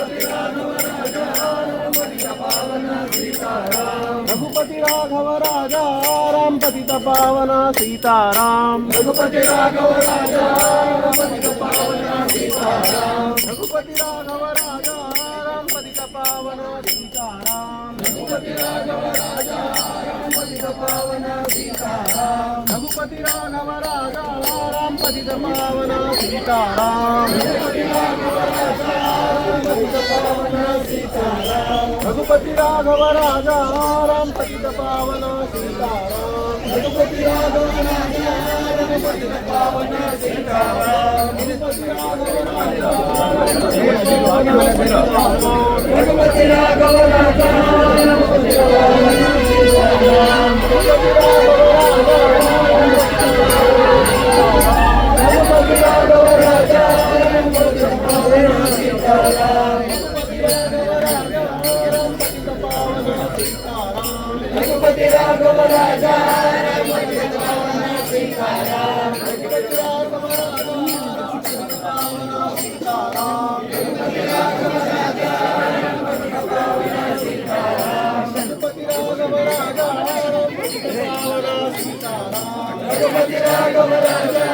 रघुपति राघव राजा राम पतित पावना सीताराम। रघुपति राघव राजा राम पतित पावना सीताराम। रघुपति राघव राजा राम पतित पावना सीताराम। रघुपति राघव राजा राम पतित पावना सीताराम। रघुपति राघव राजा राम पतित पावना सीताराम। रघुपति राघव राजा राम पतित पावना सीताराम। रघुपति राघव राजा राम पतित पावना सीताराम। रघुपति राघव राजा राम पतित पावना सीताराम। रघुपति राघव राजा रघुपति राघव राजा राम पतित पावना सीताराम। रघुपति राघव राजा रघुपति राघव राजा राम पतित पावना सीताराम। रघुपति राघव राजा राम पतित पावना सीताराम। रघुपति राघव राजा रघुपति राघव राजा राम पतित पावना सीताराम। रघुपति राघव राजा राम पतित पावना सीताराम। रघुपति राघव राजा